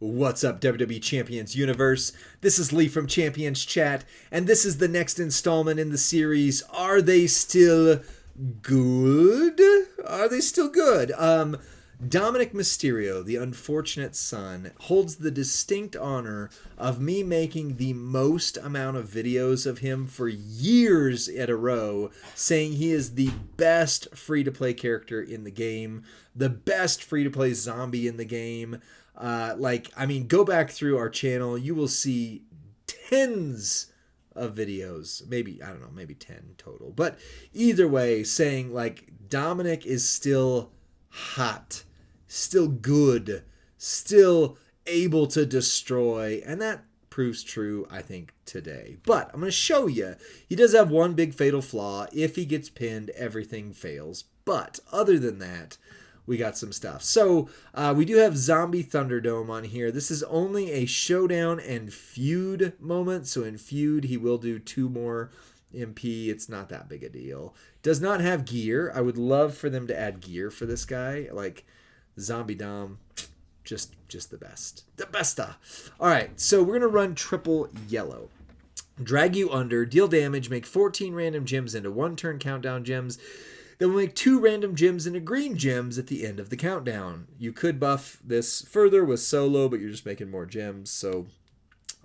What's up, WWE Champions Universe? This is Lee from Champions Chat, and this is the next installment in the series, Are They Still Good? Are they still good? Dominik Mysterio, the unfortunate son, holds the distinct honor of me making the most amount of videos of him for years at a row, saying he is the best free-to-play character in the game, the best free-to-play zombie in the game. Go back through our channel. You will see tens of videos, maybe 10 total. But either way, saying Dominik is still hot, still good, still able to destroy. And that proves true, I think, today. But I'm going to show you. He does have one big fatal flaw. If he gets pinned, everything fails. But other than that, we got some stuff. So we do have Zombie Thunderdome on here. This is only a showdown and feud moment. So in feud, he will do 2 more MP. It's not that big a deal. Does not have gear. I would love for them to add gear for this guy. Like Zombie Dom, just the best. The besta. All right, so we're going to run triple yellow. Drag you under, deal damage, make 14 random gems into 1-turn countdown gems. Then we'll make 2 random gems into green gems at the end of the countdown. You could buff this further with solo, but you're just making more gems, so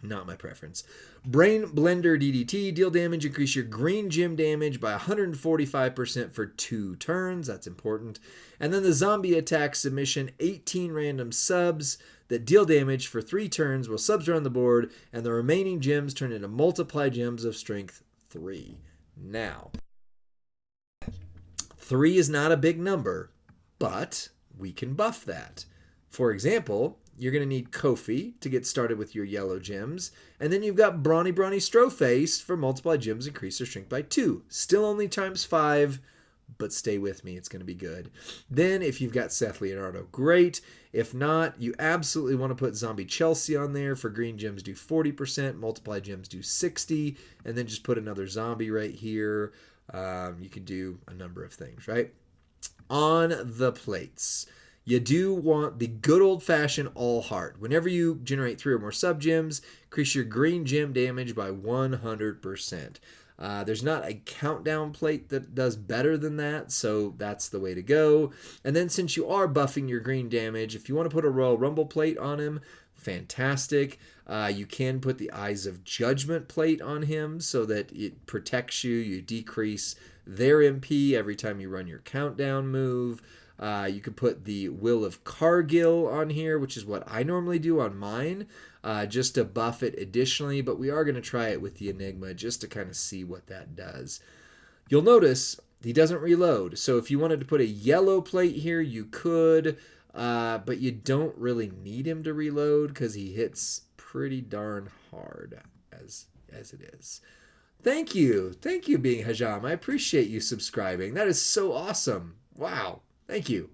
not my preference. Brain Blender DDT, deal damage, increase your green gem damage by 145% for 2 turns. That's important. And then the zombie attack submission, 18 random subs that deal damage for 3 turns while subs are on the board, and the remaining gems turn into multiply gems of strength 3. Now, 3 is not a big number, but we can buff that. For example, you're going to need Kofi to get started with your yellow gems, and then you've got Brawny Stroface for multiply gems, increase their strength by 2. Still only times 5, but stay with me, it's going to be good. Then if you've got Seth Leonardo, great. If not, you absolutely want to put Zombie Chelsea on there. For green gems, do 40%, multiply gems, do 60, and then just put another zombie right here. You can do a number of things, right? On the plates, you do want the good old-fashioned all heart. Whenever you generate 3 or more sub-gems, increase your green gem damage by 100%. There's not a countdown plate that does better than that, so that's the way to go. And then since you are buffing your green damage, if you want to put a Royal Rumble plate on him, fantastic. You can put the Eyes of Judgment plate on him so that it protects you. You decrease their MP every time you run your countdown move. You could put the Will of Cargill on here, which is what I normally do on mine, just to buff it additionally. But we are going to try it with the Enigma just to kind of see what that does. You'll notice he doesn't reload. So if you wanted to put a yellow plate here, you could. But you don't really need him to reload because he hits pretty darn hard as it is. Thank you, Being Hajam. I appreciate you subscribing. That is so awesome. Wow, thank you.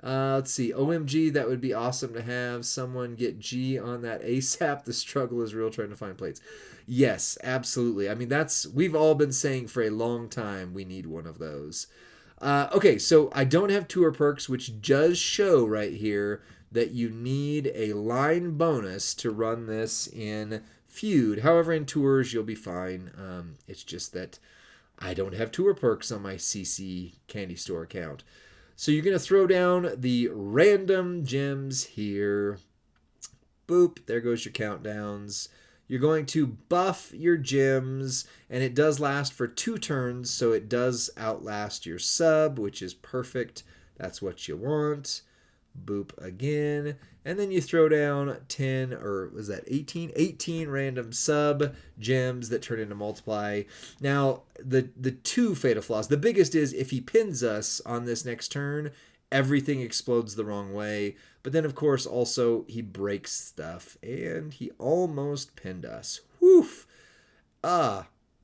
Let's see, OMG, that would be awesome to have someone get G on that ASAP. The struggle is real trying to find plates. Yes, absolutely. I mean, we've all been saying for a long time we need one of those. Okay, so I don't have tour perks, which does show right here that you need a line bonus to run this in feud. However, in tours, you'll be fine. It's just that I don't have tour perks on my CC Candy Store account. So you're going to throw down the random gems here. Boop, there goes your countdowns. You're going to buff your gems, and it does last for 2 turns, so it does outlast your sub, which is perfect. That's what you want. Boop again. And then you throw down 10, or was that 18? 18 random sub gems that turn into multiply. Now, the 2 fatal flaws. The biggest is if he pins us on this next turn, everything explodes the wrong way. But then, of course, also he breaks stuff. And he almost pinned us. Woof.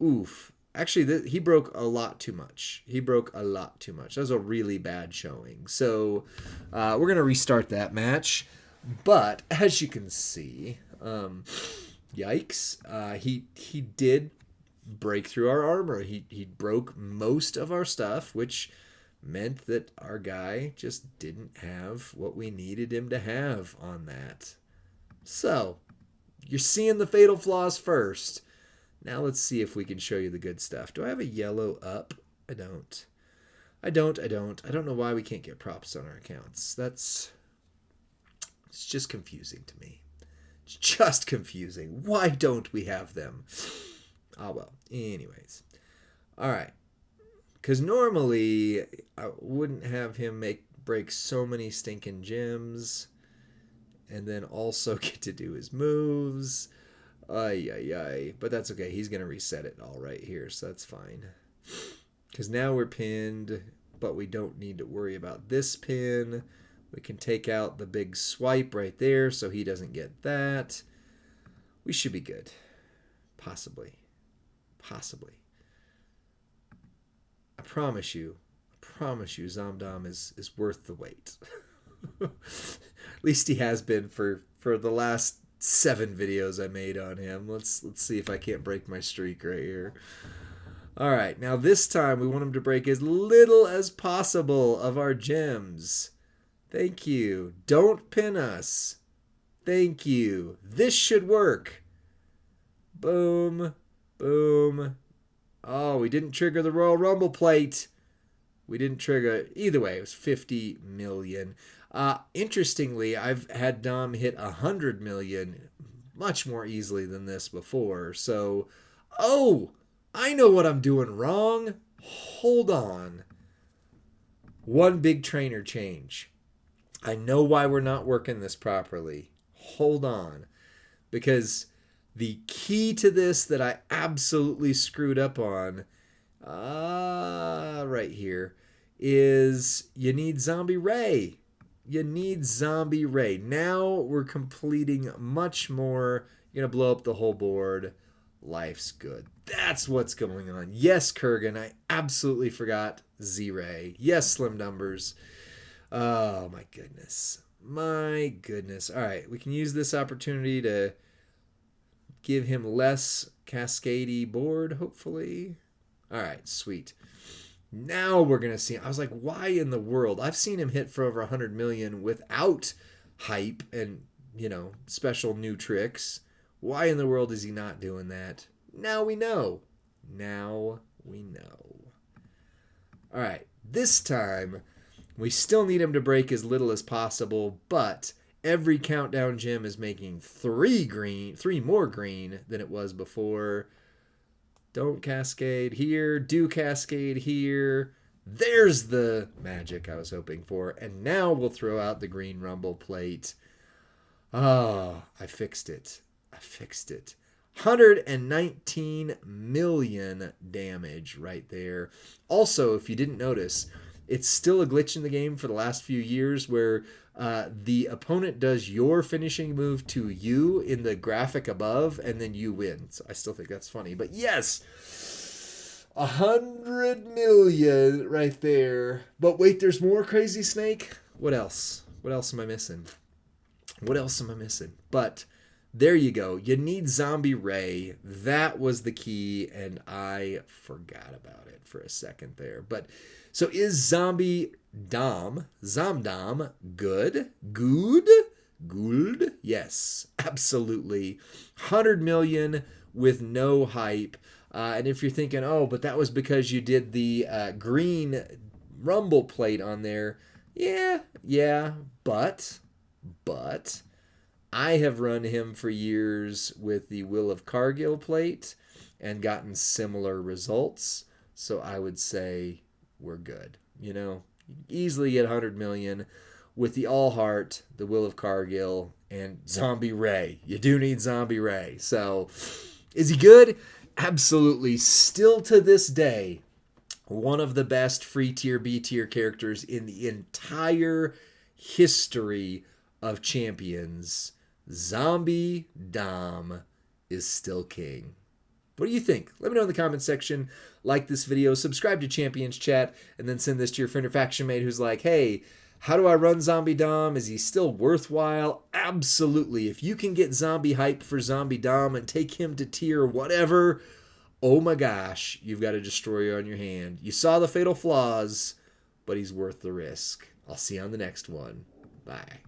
Oof. Actually, he broke a lot too much. That was a really bad showing. So we're going to restart that match. But as you can see, yikes, he did break through our armor. He broke most of our stuff, which meant that our guy just didn't have what we needed him to have on that. So, you're seeing the fatal flaws first. Now let's see if we can show you the good stuff. Do I have a yellow up? I don't. I don't know why we can't get props on our accounts. It's just confusing to me. It's just confusing. Why don't we have them? Ah, well. Anyways. All right. Because normally I wouldn't have him break so many stinking gems and then also get to do his moves. Ay. But that's okay. He's going to reset it all right here, so that's fine. Because now we're pinned, but we don't need to worry about this pin. We can take out the big swipe right there so he doesn't get that. We should be good. Possibly. I promise you, Zamdam is worth the wait. At least he has been for the last 7 videos I made on him. Let's see if I can't break my streak right here. All right, now this time we want him to break as little as possible of our gems. Thank you. Don't pin us. Thank you. This should work. Boom. Oh, we didn't trigger the Royal Rumble plate. We didn't trigger it. Either way, it was 50 million. Interestingly, I've had Dom hit 100 million much more easily than this before. So, I know what I'm doing wrong. Hold on. One big trainer change. I know why we're not working this properly. Hold on. Because the key to this that I absolutely screwed up on, right here, is you need Zombie Ray. Now we're completing much more. You're going to blow up the whole board. Life's good. That's what's going on. Yes, Kurgan, I absolutely forgot Z-Ray. Yes, Slim Numbers. Oh, my goodness. All right, we can use this opportunity to give him less cascadey board, hopefully. All right, sweet. Now we're going to see. I was like, why in the world? I've seen him hit for over 100 million without hype and, special new tricks. Why in the world is he not doing that? Now we know. All right, this time we still need him to break as little as possible, but every countdown gem is making 3 more green than it was before. Don't cascade here. Do cascade here. There's the magic I was hoping for. And now we'll throw out the green rumble plate. Oh, I fixed it. 119 million damage right there. Also, if you didn't notice, it's still a glitch in the game for the last few years where the opponent does your finishing move to you in the graphic above, and then you win. So I still think that's funny. But yes, 100 million right there. But wait, there's more, Crazy Snake? What else? What else am I missing? But there you go. You need Zombie Ray. That was the key, and I forgot about it for a second there. But so is Zamdam good? Ghoul-d? Yes, absolutely. 100 million with no hype. And if you're thinking, but that was because you did the green rumble plate on there. Yeah, but I have run him for years with the Will of Cargill plate and gotten similar results. So I would say we're good. Easily get 100 million with the All Heart, the Will of Cargill, and Zombie Ray. You do need Zombie Ray. So is he good? Absolutely. Still to this day, one of the best free tier, B tier characters in the entire history of champions. Zombie Dom is still king. What do you think? Let me know in the comments section. Like this video, subscribe to Champions Chat, and then send this to your friend or faction mate who's like, hey, how do I run Zombie Dom? Is he still worthwhile? Absolutely. If you can get zombie hype for Zombie Dom and take him to tier whatever, oh my gosh, you've got a destroyer on your hand. You saw the fatal flaws, but he's worth the risk. I'll see you on the next one. Bye.